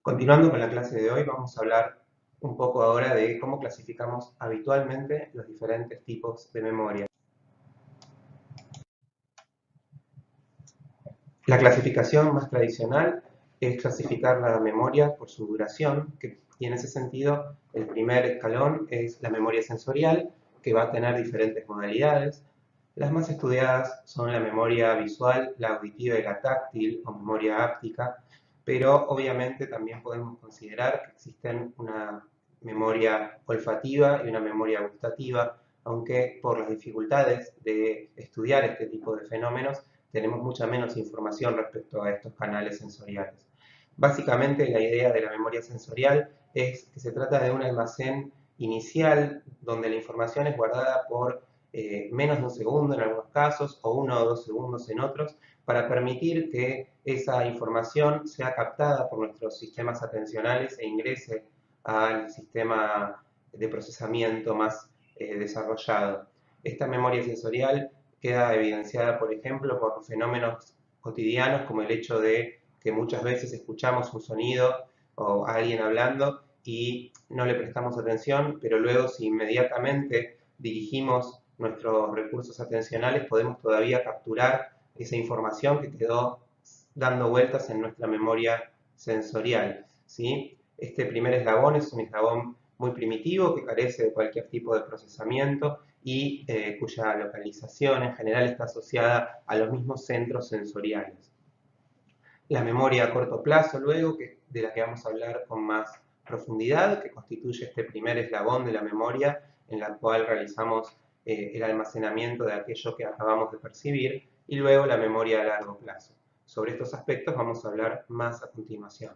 Continuando con la clase de hoy, vamos a hablar un poco ahora de cómo clasificamos habitualmente los diferentes tipos de memoria. La clasificación más tradicional es clasificar la memoria por su duración, y en ese sentido el primer escalón es la memoria sensorial, que va a tener diferentes modalidades. Las más estudiadas son la memoria visual, la auditiva y la táctil, o memoria áptica, pero obviamente también podemos considerar que existen una memoria olfativa y una memoria gustativa, aunque por las dificultades de estudiar este tipo de fenómenos tenemos mucha menos información respecto a estos canales sensoriales. Básicamente la idea de la memoria sensorial es que se trata de un almacén inicial donde la información es guardada por menos de un segundo en algunos casos o 1 o 2 segundos en otros, para permitir que esa información sea captada por nuestros sistemas atencionales e ingrese al sistema de procesamiento más desarrollado. Esta memoria sensorial queda evidenciada, por ejemplo, por fenómenos cotidianos como el hecho de que muchas veces escuchamos un sonido o a alguien hablando y no le prestamos atención, pero luego si inmediatamente dirigimos nuestros recursos atencionales podemos todavía capturar esa información que quedó dando vueltas en nuestra memoria sensorial, ¿sí? Este primer eslabón es un eslabón muy primitivo que carece de cualquier tipo de procesamiento y cuya localización en general está asociada a los mismos centros sensoriales. La memoria a corto plazo, luego, de la que vamos a hablar con más profundidad, que constituye este primer eslabón de la memoria en la cual realizamos el almacenamiento de aquello que acabamos de percibir, y luego la memoria a largo plazo. Sobre estos aspectos vamos a hablar más a continuación.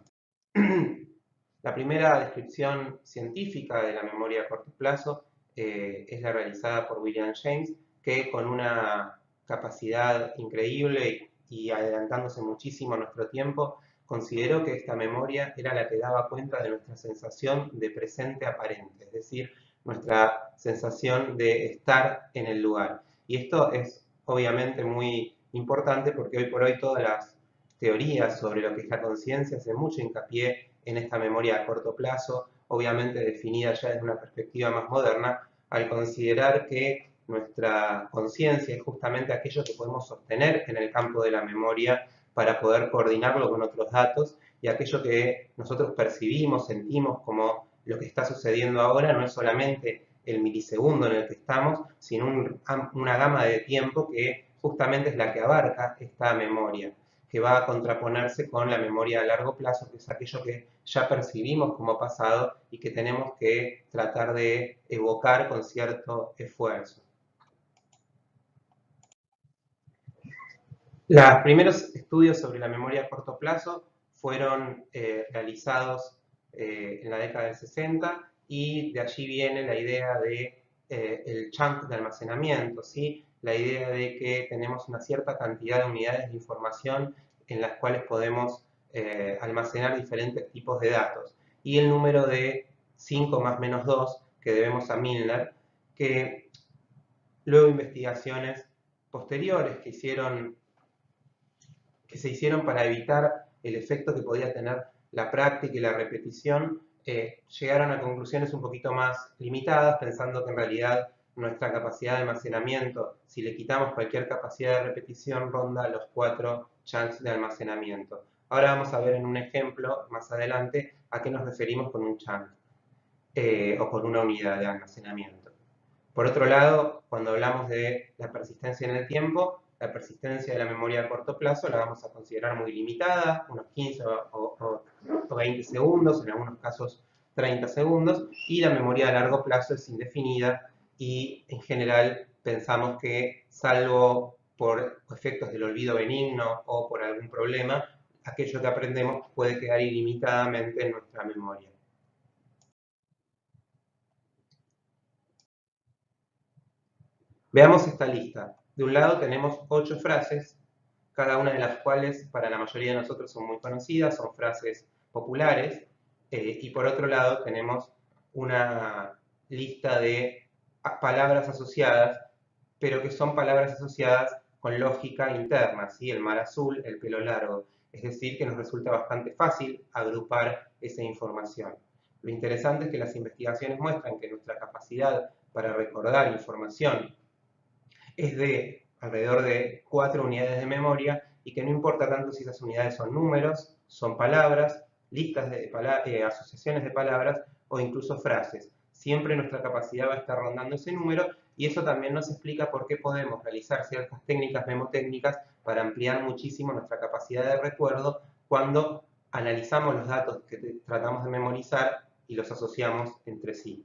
La primera descripción científica de la memoria a corto plazo es la realizada por William James, que con una capacidad increíble y adelantándose muchísimo a nuestro tiempo, consideró que esta memoria era la que daba cuenta de nuestra sensación de presente aparente, es decir, nuestra sensación de estar en el lugar. Y esto es obviamente muy importante porque hoy por hoy todas las teorías sobre lo que es la conciencia hacen mucho hincapié en esta memoria a corto plazo, obviamente definida ya desde una perspectiva más moderna, al considerar que nuestra conciencia es justamente aquello que podemos sostener en el campo de la memoria para poder coordinarlo con otros datos, y aquello que nosotros percibimos, sentimos como lo que está sucediendo ahora no es solamente el milisegundo en el que estamos, sino una gama de tiempo que justamente es la que abarca esta memoria, que va a contraponerse con la memoria a largo plazo, que es aquello que ya percibimos como pasado y que tenemos que tratar de evocar con cierto esfuerzo. Los primeros estudios sobre la memoria a corto plazo fueron realizados en la década del 60, y de allí viene la idea de el chunk de almacenamiento, ¿sí? La idea de que tenemos una cierta cantidad de unidades de información en las cuales podemos almacenar diferentes tipos de datos, y el número de 5 más menos 2 que debemos a Milner, que luego investigaciones posteriores que se hicieron para evitar el efecto que podía tener la práctica y la repetición, llegaron a conclusiones un poquito más limitadas, pensando que en realidad nuestra capacidad de almacenamiento, si le quitamos cualquier capacidad de repetición, ronda los 4 chunks de almacenamiento. Ahora vamos a ver en un ejemplo más adelante a qué nos referimos con un chunk o con una unidad de almacenamiento. Por otro lado, cuando hablamos de la persistencia en el tiempo, la persistencia de la memoria a corto plazo la vamos a considerar muy limitada, unos 15 o 20 segundos, en algunos casos 30 segundos, y la memoria a largo plazo es indefinida, y en general pensamos que, salvo por efectos del olvido benigno o por algún problema, aquello que aprendemos puede quedar ilimitadamente en nuestra memoria. Veamos esta lista. De un lado tenemos 8 frases, cada una de las cuales para la mayoría de nosotros son muy conocidas, son frases populares, y por otro lado tenemos una lista de palabras asociadas, pero que son palabras asociadas con lógica interna, ¿sí? El mar azul, el pelo largo. Es decir, que nos resulta bastante fácil agrupar esa información. Lo interesante es que las investigaciones muestran que nuestra capacidad para recordar información es de alrededor de 4 unidades de memoria y que no importa tanto si esas unidades son números, son palabras, listas de asociaciones de palabras o incluso frases. Siempre nuestra capacidad va a estar rondando ese número y eso también nos explica por qué podemos realizar ciertas técnicas memotécnicas para ampliar muchísimo nuestra capacidad de recuerdo cuando analizamos los datos que tratamos de memorizar y los asociamos entre sí.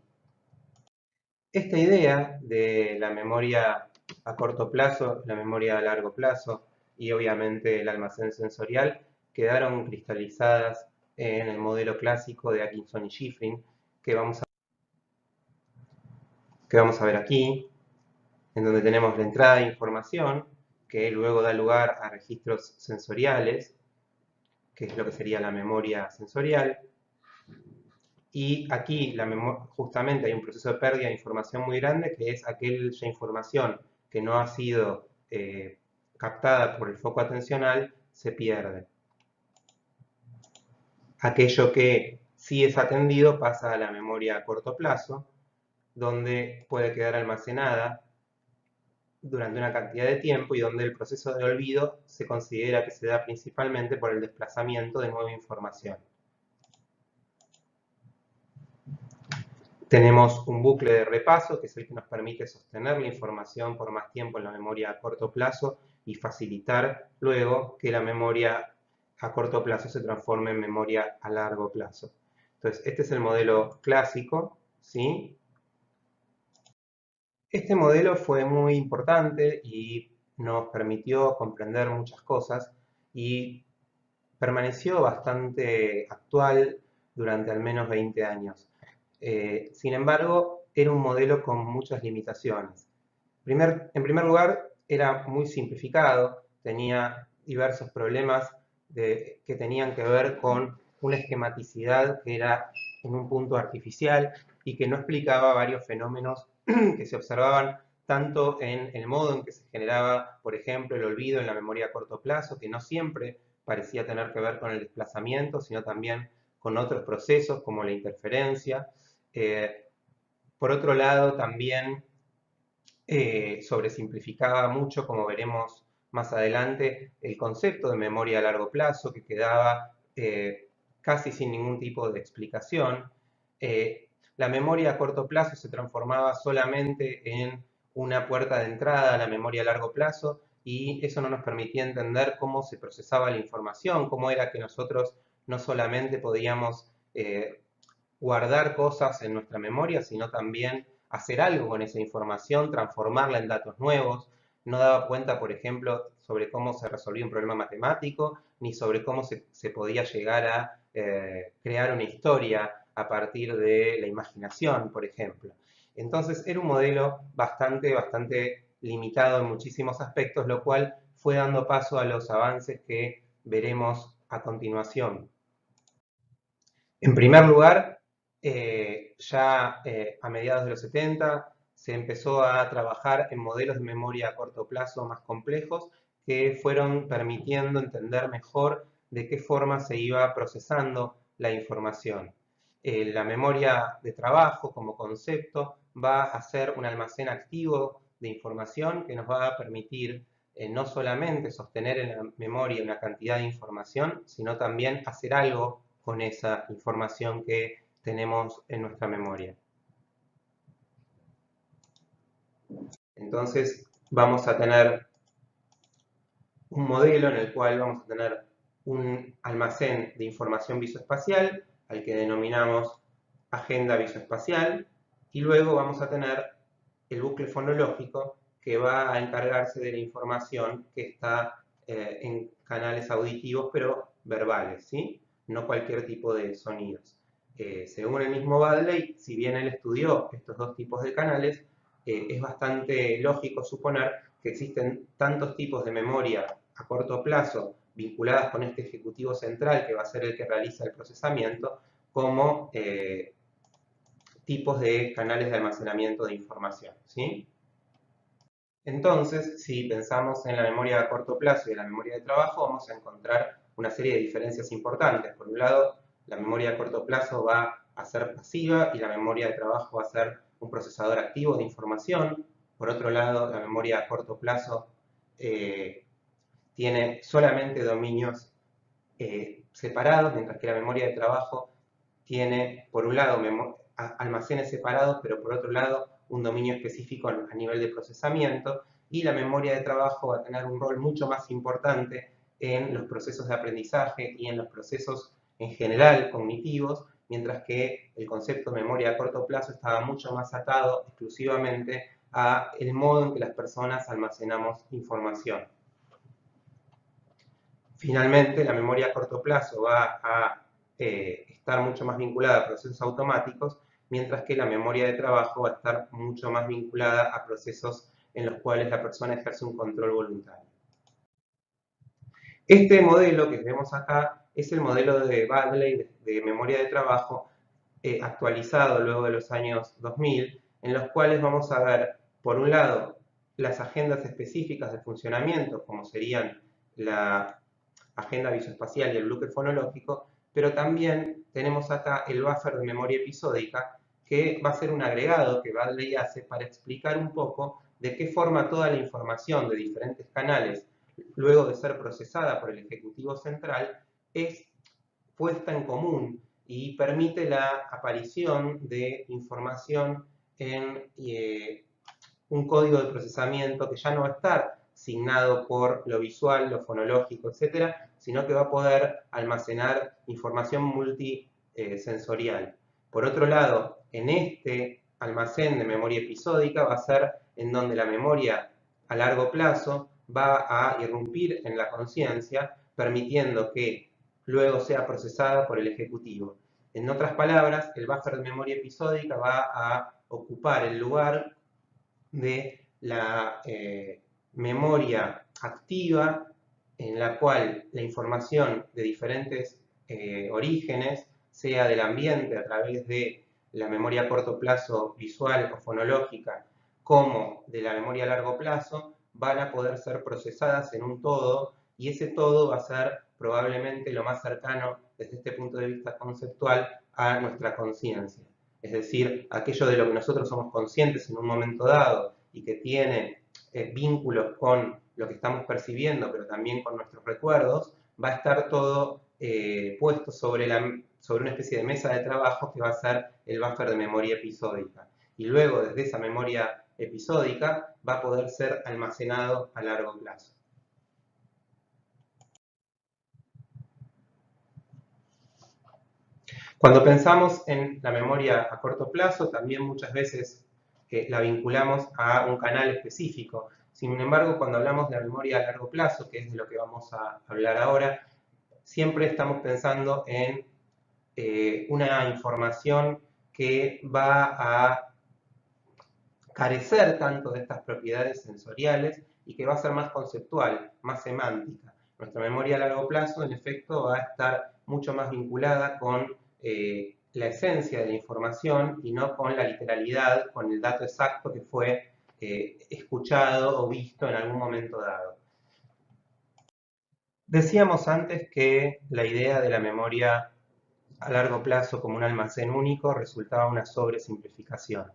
Esta idea de la memoria a corto plazo, la memoria a largo plazo y obviamente el almacén sensorial quedaron cristalizadas en el modelo clásico de Atkinson y Shiffrin que vamos a ver aquí, en donde tenemos la entrada de información que luego da lugar a registros sensoriales, que es lo que sería la memoria sensorial. Y aquí justamente hay un proceso de pérdida de información muy grande, que es aquella información que no ha sido captada por el foco atencional, se pierde. Aquello que sí es atendido pasa a la memoria a corto plazo, donde puede quedar almacenada durante una cantidad de tiempo y donde el proceso de olvido se considera que se da principalmente por el desplazamiento de nueva información. Tenemos un bucle de repaso, que es el que nos permite sostener la información por más tiempo en la memoria a corto plazo y facilitar luego que la memoria a corto plazo se transforme en memoria a largo plazo. Entonces, este es el modelo clásico, ¿sí? Este modelo fue muy importante y nos permitió comprender muchas cosas y permaneció bastante actual durante al menos 20 años. Sin embargo, era un modelo con muchas limitaciones. En primer lugar, era muy simplificado, tenía diversos problemas que tenían que ver con una esquematicidad que era en un punto artificial y que no explicaba varios fenómenos que se observaban tanto en el modo en que se generaba, por ejemplo, el olvido en la memoria a corto plazo, que no siempre parecía tener que ver con el desplazamiento, sino también con otros procesos como la interferencia. Por otro lado, también sobresimplificaba mucho, como veremos más adelante, el concepto de memoria a largo plazo, que quedaba casi sin ningún tipo de explicación. La memoria a corto plazo se transformaba solamente en una puerta de entrada a la memoria a largo plazo y eso no nos permitía entender cómo se procesaba la información, cómo era que nosotros no solamente podíamos guardar cosas en nuestra memoria, sino también hacer algo con esa información, transformarla en datos nuevos. No daba cuenta, por ejemplo, sobre cómo se resolvía un problema matemático, ni sobre cómo se podía llegar a crear una historia a partir de la imaginación, por ejemplo. Entonces era un modelo bastante limitado en muchísimos aspectos, lo cual fue dando paso a los avances que veremos a continuación. En primer lugar, ya a mediados de los 70 se empezó a trabajar en modelos de memoria a corto plazo más complejos que fueron permitiendo entender mejor de qué forma se iba procesando la información. La memoria de trabajo como concepto va a ser un almacén activo de información que nos va a permitir no solamente sostener en la memoria una cantidad de información, sino también hacer algo con esa información que tenemos en nuestra memoria. Entonces vamos a tener un modelo en el cual vamos a tener un almacén de información visoespacial, al que denominamos agenda visoespacial, y luego vamos a tener el bucle fonológico, que va a encargarse de la información que está en canales auditivos, pero verbales, ¿sí? No cualquier tipo de sonidos. Según el mismo Baddeley, si bien él estudió estos dos tipos de canales, es bastante lógico suponer que existen tantos tipos de memoria a corto plazo vinculadas con este ejecutivo central, que va a ser el que realiza el procesamiento, como tipos de canales de almacenamiento de información, ¿sí? Entonces, si pensamos en la memoria a corto plazo y en la memoria de trabajo, vamos a encontrar una serie de diferencias importantes. Por un lado, la memoria a corto plazo va a ser pasiva y la memoria de trabajo va a ser un procesador activo de información. Por otro lado, la memoria a corto plazo tiene solamente dominios separados, mientras que la memoria de trabajo tiene, por un lado, almacenes separados, pero por otro lado, un dominio específico a nivel de procesamiento, y la memoria de trabajo va a tener un rol mucho más importante en los procesos de aprendizaje y en los procesos en general cognitivos, mientras que el concepto de memoria a corto plazo estaba mucho más atado exclusivamente a el modo en que las personas almacenamos información. Finalmente, la memoria a corto plazo va a estar mucho más vinculada a procesos automáticos, mientras que la memoria de trabajo va a estar mucho más vinculada a procesos en los cuales la persona ejerce un control voluntario. Este modelo que vemos acá es el modelo de Baddeley de memoria de trabajo actualizado luego de los años 2000, en los cuales vamos a ver, por un lado, las agendas específicas de funcionamiento, como serían la agenda visoespacial y el bloque fonológico, pero también tenemos acá el buffer de memoria episódica, que va a ser un agregado que Baddeley hace para explicar un poco de qué forma toda la información de diferentes canales, luego de ser procesada por el Ejecutivo Central, es puesta en común y permite la aparición de información en un código de procesamiento que ya no va a estar signado por lo visual, lo fonológico, etcétera, sino que va a poder almacenar información multisensorial. Por otro lado, en este almacén de memoria episódica va a ser en donde la memoria a largo plazo va a irrumpir en la conciencia, permitiendo que luego sea procesada por el ejecutivo. En otras palabras, el buffer de memoria episódica va a ocupar el lugar de la memoria activa, en la cual la información de diferentes orígenes, sea del ambiente a través de la memoria a corto plazo visual o fonológica, como de la memoria a largo plazo, van a poder ser procesadas en un todo, y ese todo va a ser probablemente lo más cercano desde este punto de vista conceptual a nuestra conciencia. Es decir, aquello de lo que nosotros somos conscientes en un momento dado y que tiene vínculos con lo que estamos percibiendo, pero también con nuestros recuerdos, va a estar todo puesto sobre una especie de mesa de trabajo que va a ser el buffer de memoria episódica. Y luego, desde esa memoria episódica, va a poder ser almacenado a largo plazo. Cuando pensamos en la memoria a corto plazo, también muchas veces la vinculamos a un canal específico. Sin embargo, cuando hablamos de la memoria a largo plazo, que es de lo que vamos a hablar ahora, siempre estamos pensando en una información que va a carecer tanto de estas propiedades sensoriales y que va a ser más conceptual, más semántica. Nuestra memoria a largo plazo, en efecto, va a estar mucho más vinculada con la esencia de la información y no con la literalidad, con el dato exacto que fue escuchado o visto en algún momento dado. Decíamos antes que la idea de la memoria a largo plazo como un almacén único resultaba una sobresimplificación.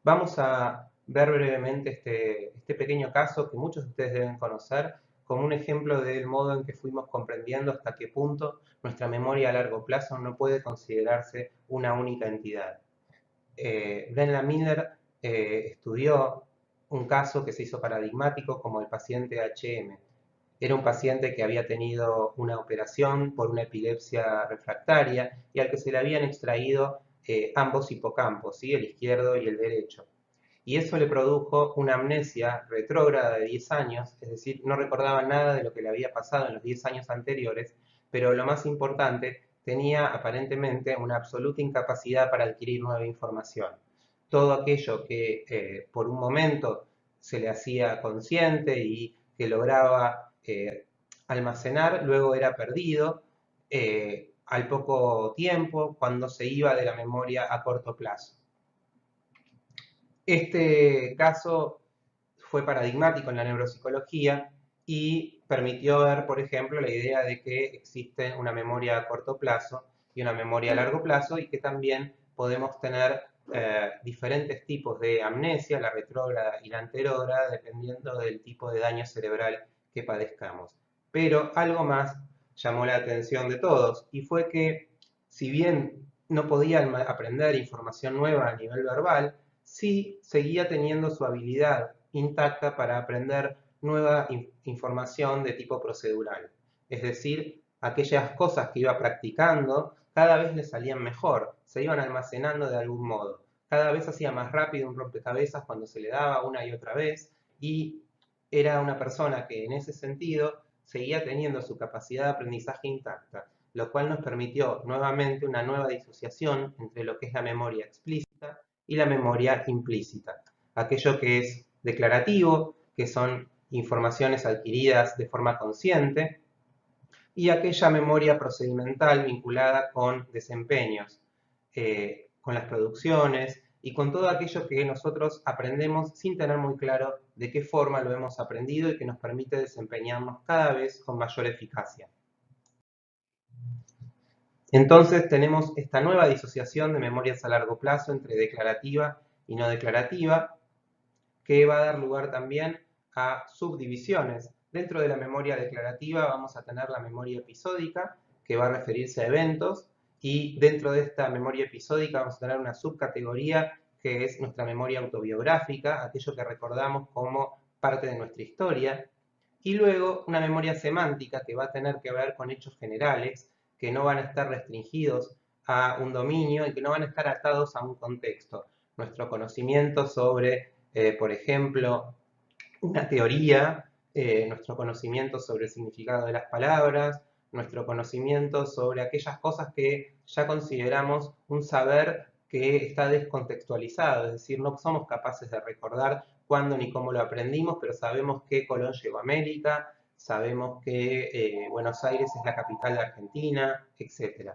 Vamos a ver brevemente este pequeño caso que muchos de ustedes deben conocer como un ejemplo del modo en que fuimos comprendiendo hasta qué punto nuestra memoria a largo plazo no puede considerarse una única entidad. Brenna Miller estudió un caso que se hizo paradigmático como el paciente HM. Era un paciente que había tenido una operación por una epilepsia refractaria y al que se le habían extraído ambos hipocampos, ¿sí? El izquierdo y el derecho. Y eso le produjo una amnesia retrógrada de 10 años, es decir, no recordaba nada de lo que le había pasado en los 10 años anteriores, pero lo más importante, tenía aparentemente una absoluta incapacidad para adquirir nueva información. Todo aquello que por un momento se le hacía consciente y que lograba almacenar, luego era perdido al poco tiempo cuando se iba de la memoria a corto plazo. Este caso fue paradigmático en la neuropsicología y permitió ver, por ejemplo, la idea de que existe una memoria a corto plazo y una memoria a largo plazo y que también podemos tener diferentes tipos de amnesia, la retrógrada y la anterógrada, dependiendo del tipo de daño cerebral que padezcamos. Pero algo más llamó la atención de todos y fue que si bien no podía aprender información nueva a nivel verbal, sí seguía teniendo su habilidad intacta para aprender nueva información de tipo procedural. Es decir, aquellas cosas que iba practicando cada vez le salían mejor, se iban almacenando de algún modo. Cada vez hacía más rápido un rompecabezas cuando se le daba una y otra vez y era una persona que en ese sentido seguía teniendo su capacidad de aprendizaje intacta, lo cual nos permitió nuevamente una nueva disociación entre lo que es la memoria explícita y la memoria implícita. Aquello que es declarativo, que son informaciones adquiridas de forma consciente, y aquella memoria procedimental vinculada con desempeños, con las producciones y con todo aquello que nosotros aprendemos sin tener muy claro de qué forma lo hemos aprendido y que nos permite desempeñarnos cada vez con mayor eficacia. Entonces tenemos esta nueva disociación de memorias a largo plazo entre declarativa y no declarativa, que va a dar lugar también a subdivisiones. Dentro de la memoria declarativa vamos a tener la memoria episódica, que va a referirse a eventos, y dentro de esta memoria episódica vamos a tener una subcategoría que es nuestra memoria autobiográfica, aquello que recordamos como parte de nuestra historia, y luego una memoria semántica que va a tener que ver con hechos generales, que no van a estar restringidos a un dominio y que no van a estar atados a un contexto. Nuestro conocimiento sobre, por ejemplo, una teoría, nuestro conocimiento sobre el significado de las palabras, nuestro conocimiento sobre aquellas cosas que ya consideramos un saber que está descontextualizado, es decir, no somos capaces de recordar cuándo ni cómo lo aprendimos, pero sabemos que Colón llegó a América, sabemos que Buenos Aires es la capital de Argentina, etc.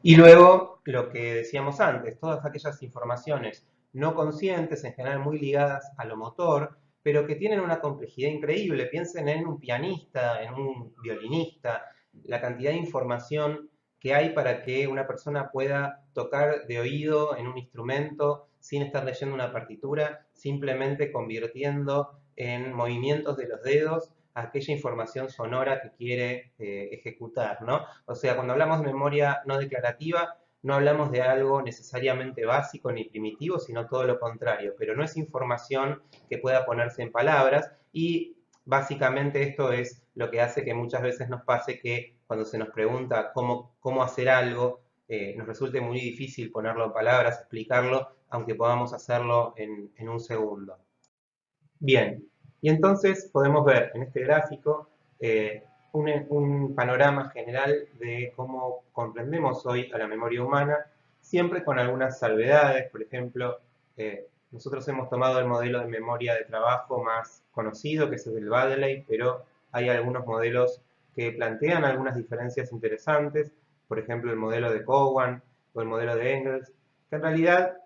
Y luego, lo que decíamos antes, todas aquellas informaciones no conscientes, en general muy ligadas a lo motor, pero que tienen una complejidad increíble. Piensen en un pianista, en un violinista, la cantidad de información que hay para que una persona pueda tocar de oído en un instrumento sin estar leyendo una partitura, simplemente convirtiendo en movimientos de los dedos aquella información sonora que quiere ejecutar, ¿no? O sea, cuando hablamos de memoria no declarativa, no hablamos de algo necesariamente básico ni primitivo, sino todo lo contrario, pero no es información que pueda ponerse en palabras y básicamente esto es lo que hace que muchas veces nos pase que cuando se nos pregunta cómo hacer algo, nos resulte muy difícil ponerlo en palabras, explicarlo, aunque podamos hacerlo en un segundo. Bien, y entonces podemos ver en este gráfico un panorama general de cómo comprendemos hoy a la memoria humana, siempre con algunas salvedades. Por ejemplo, nosotros hemos tomado el modelo de memoria de trabajo más conocido, que es el del Baddeley, pero hay algunos modelos que plantean algunas diferencias interesantes, por ejemplo el modelo de Cowan o el modelo de Engels, que en realidad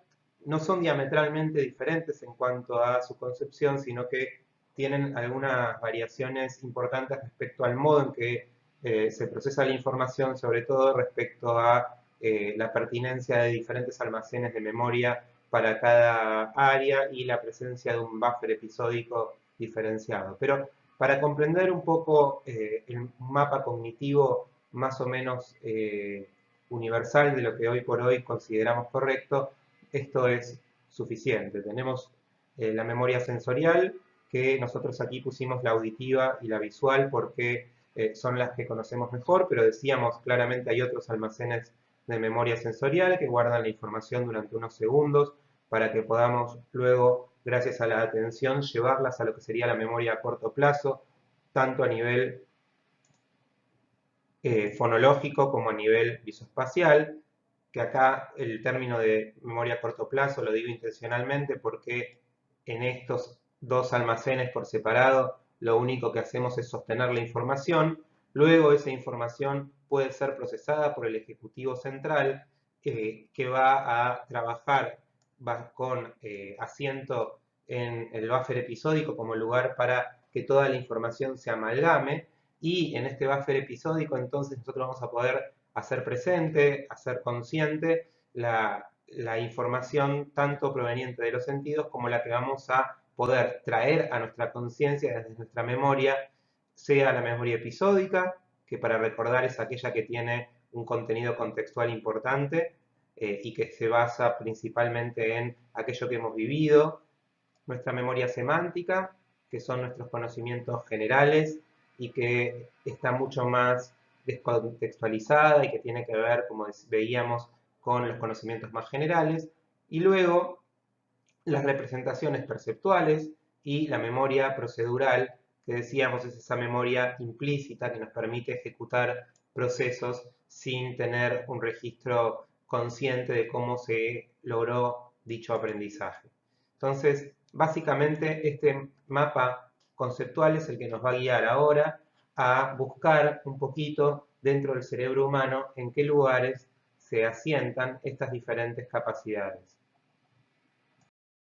no son diametralmente diferentes en cuanto a su concepción, sino que tienen algunas variaciones importantes respecto al modo en que se procesa la información, sobre todo respecto a la pertinencia de diferentes almacenes de memoria para cada área y la presencia de un buffer episódico diferenciado. Pero para comprender un poco el mapa cognitivo más o menos universal de lo que hoy por hoy consideramos correcto, esto es suficiente. Tenemos la memoria sensorial, que nosotros aquí pusimos la auditiva y la visual porque son las que conocemos mejor, pero decíamos claramente hay otros almacenes de memoria sensorial que guardan la información durante unos segundos para que podamos luego, gracias a la atención, llevarlas a lo que sería la memoria a corto plazo, tanto a nivel fonológico como a nivel visoespacial, que acá el término de memoria a corto plazo lo digo intencionalmente porque en estos dos almacenes por separado lo único que hacemos es sostener la información, luego esa información puede ser procesada por el Ejecutivo Central que va a trabajar con asiento en el buffer episódico como lugar para que toda la información se amalgame, y en este buffer episódico entonces nosotros vamos a poder hacer presente, hacer consciente la información tanto proveniente de los sentidos como la que vamos a poder traer a nuestra conciencia desde nuestra memoria, sea la memoria episódica, que para recordar es aquella que tiene un contenido contextual importante y que se basa principalmente en aquello que hemos vivido, nuestra memoria semántica, que son nuestros conocimientos generales y que está mucho más descontextualizada y que tiene que ver, como veíamos, con los conocimientos más generales, y luego las representaciones perceptuales y la memoria procedural, que decíamos es esa memoria implícita que nos permite ejecutar procesos sin tener un registro consciente de cómo se logró dicho aprendizaje. Entonces, básicamente este mapa conceptual es el que nos va a guiar ahora a buscar un poquito dentro del cerebro humano en qué lugares se asientan estas diferentes capacidades.